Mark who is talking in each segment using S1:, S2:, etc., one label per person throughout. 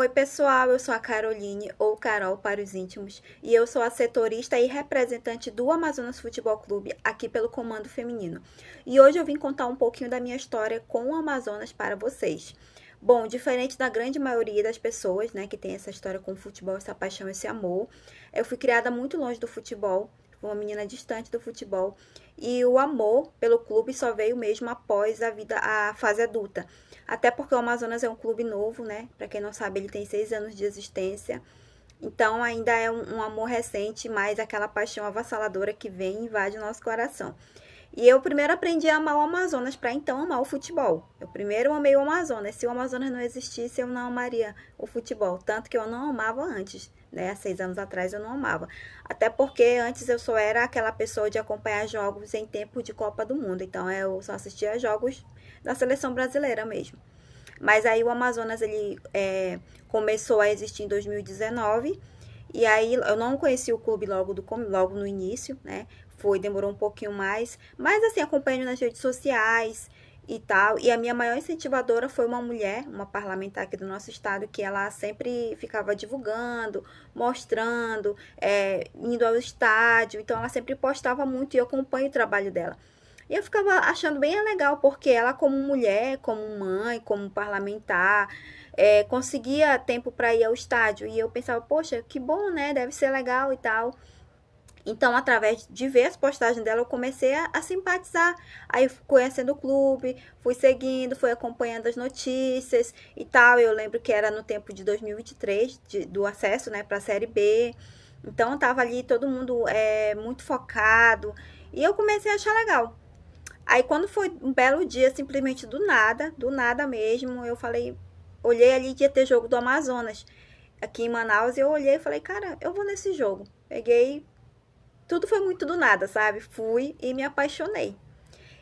S1: Oi, pessoal, eu sou a Caroline, ou Carol para os íntimos, e eu sou a setorista e representante do Amazonas Futebol Clube aqui pelo Comando Feminino. E hoje eu vim contar um pouquinho da minha história com o Amazonas para vocês. Bom, diferente da grande maioria das pessoas, né, que tem essa história com o futebol, essa paixão, esse amor, eu fui criada muito longe do futebol, fui uma menina distante do futebol, e o amor pelo clube só veio mesmo após a fase adulta. Até porque o Amazonas é um clube novo, né? Para quem não sabe, ele tem 6 anos de existência. Então ainda é um amor recente, mas aquela paixão avassaladora que vem e invade o nosso coração. E eu primeiro aprendi a amar o Amazonas para então amar o futebol. Eu primeiro amei o Amazonas. Se o Amazonas não existisse, eu não amaria o futebol. Tanto que eu não amava antes, né? Há 6 anos atrás eu não amava. Até porque antes eu só era aquela pessoa de acompanhar jogos em tempo de Copa do Mundo. Então eu só assistia jogos da seleção brasileira mesmo. Mas aí o Amazonas ele começou a existir em 2019 e aí eu não conheci o clube logo no início, né? Demorou um pouquinho mais, mas assim, acompanhando nas redes sociais e tal. E a minha maior incentivadora foi uma mulher, uma parlamentar aqui do nosso estado, que ela sempre ficava divulgando, mostrando, indo ao estádio. Então ela sempre postava muito e eu acompanho o trabalho dela. E eu ficava achando bem legal, porque ela, como mulher, como mãe, como parlamentar, conseguia tempo para ir ao estádio. E eu pensava, poxa, que bom, né? Deve ser legal e tal. Então, através de ver as postagens dela, eu comecei a simpatizar. Aí, fui conhecendo o clube, fui seguindo, fui acompanhando as notícias e tal. Eu lembro que era no tempo de 2023, do acesso, né, para a Série B. Então, tava ali todo mundo muito focado. E eu comecei a achar legal. Aí quando foi um belo dia, simplesmente do nada mesmo, eu falei, olhei ali que ia ter jogo do Amazonas aqui em Manaus e eu olhei e falei, cara, eu vou nesse jogo. Peguei, tudo foi muito do nada, sabe? Fui e me apaixonei.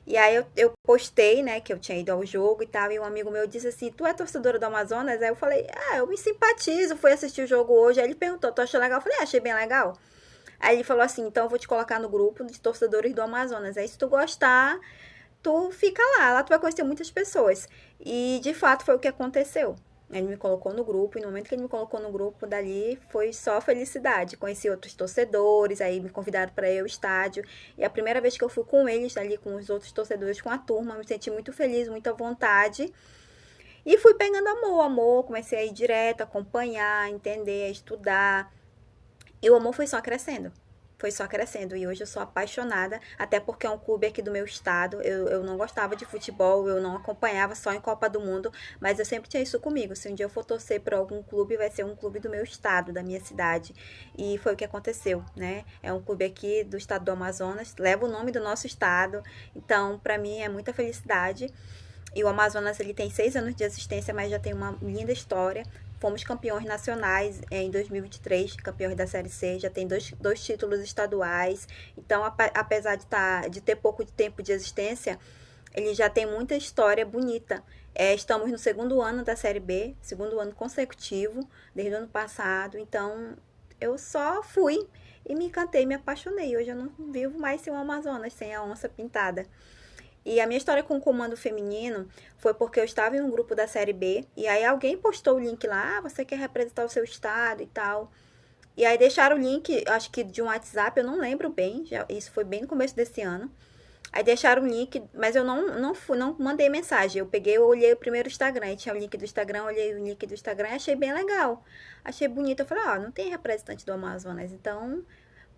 S1: E aí eu postei, né, que eu tinha ido ao jogo e tal, e um amigo meu disse assim, tu é torcedora do Amazonas? Aí eu falei, eu me simpatizo, fui assistir o jogo hoje. Aí ele perguntou, tu achou legal? Eu falei, achei bem legal. Aí ele falou assim, então eu vou te colocar no grupo de torcedores do Amazonas. Aí se tu gostar, tu fica lá tu vai conhecer muitas pessoas. E de fato foi o que aconteceu. Ele me colocou no grupo, e no momento que ele me colocou no grupo, dali foi só felicidade. Conheci outros torcedores, aí me convidaram para ir ao estádio. E a primeira vez que eu fui com eles, ali com os outros torcedores, com a turma, me senti muito feliz, muita vontade. E fui pegando amor, comecei a ir direto, acompanhar, entender, estudar. E o amor foi só crescendo. Foi só crescendo. E hoje eu sou apaixonada, até porque é um clube aqui do meu estado. Eu não gostava de futebol, eu não acompanhava só em Copa do Mundo, mas eu sempre tinha isso comigo. Se um dia eu for torcer para algum clube, vai ser um clube do meu estado, da minha cidade. E foi o que aconteceu, né? É um clube aqui do estado do Amazonas, leva o nome do nosso estado. Então, para mim, é muita felicidade. E o Amazonas ele tem 6 anos de existência, mas já tem uma linda história. Fomos campeões nacionais em 2023, campeões da Série C, já tem dois títulos estaduais. Então, apesar de ter pouco tempo de existência, ele já tem muita história bonita. Estamos no segundo ano da Série B, segundo ano consecutivo, desde o ano passado. Então, eu só fui e me encantei, me apaixonei. Hoje eu não vivo mais sem o Amazonas, sem a onça pintada. E a minha história com o comando feminino foi porque eu estava em um grupo da Série B e aí alguém postou o link lá, você quer representar o seu estado e tal. E aí deixaram o link, acho que de um WhatsApp, eu não lembro bem, isso foi bem no começo desse ano. Aí deixaram o link, mas eu não mandei mensagem. Eu olhei o primeiro Instagram, e tinha o link do Instagram, olhei o link do Instagram e achei bem legal. Achei bonito. Eu falei, não tem representante do Amazonas, então,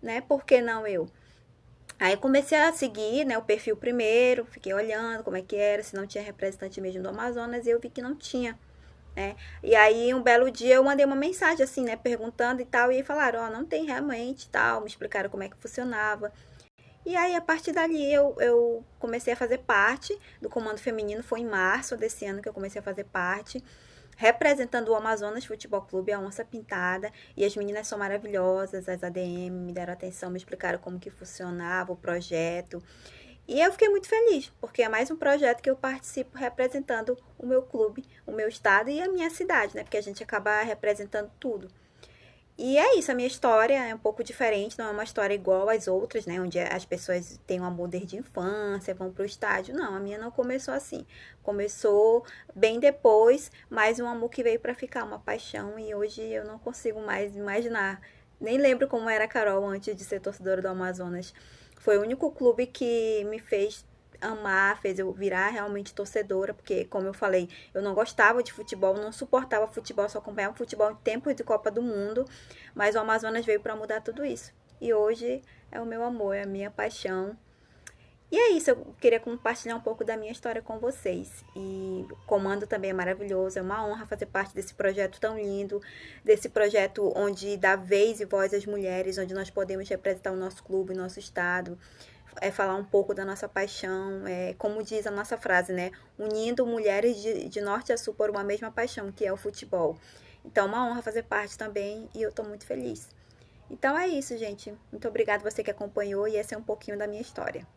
S1: né, por que não eu? Aí comecei a seguir, né, o perfil primeiro, fiquei olhando como é que era, se não tinha representante mesmo do Amazonas, e eu vi que não tinha, né? E aí um belo dia eu mandei uma mensagem assim, né, perguntando e tal, e aí falaram, não tem realmente, tal, me explicaram como é que funcionava. E aí a partir dali eu comecei a fazer parte do Comando Feminino, foi em março desse ano que eu comecei a fazer parte representando o Amazonas Futebol Clube, a Onça Pintada, e as meninas são maravilhosas, as ADM me deram atenção, me explicaram como que funcionava o projeto, e eu fiquei muito feliz, porque é mais um projeto que eu participo representando o meu clube, o meu estado e a minha cidade, né, porque a gente acaba representando tudo. E é isso, a minha história é um pouco diferente, não é uma história igual às outras, né? Onde as pessoas têm um amor desde a infância, vão pro estádio. Não, a minha não começou assim. Começou bem depois, mas um amor que veio pra ficar, uma paixão, e hoje eu não consigo mais imaginar. Nem lembro como era a Carol antes de ser torcedora do Amazonas. Foi o único clube que me fez amar, fez eu virar realmente torcedora, porque, como eu falei, eu não gostava de futebol, não suportava futebol, só acompanhava futebol em tempos de Copa do Mundo, mas o Amazonas veio para mudar tudo isso. E hoje é o meu amor, é a minha paixão. E é isso, eu queria compartilhar um pouco da minha história com vocês. E o comando também é maravilhoso, é uma honra fazer parte desse projeto tão lindo, desse projeto onde dá vez e voz às mulheres, onde nós podemos representar o nosso clube, o nosso estado, falar um pouco da nossa paixão, como diz a nossa frase, né? Unindo mulheres de norte a sul por uma mesma paixão, que é o futebol. Então, uma honra fazer parte também e eu estou muito feliz. Então é isso, gente. Muito obrigada você que acompanhou e esse é um pouquinho da minha história.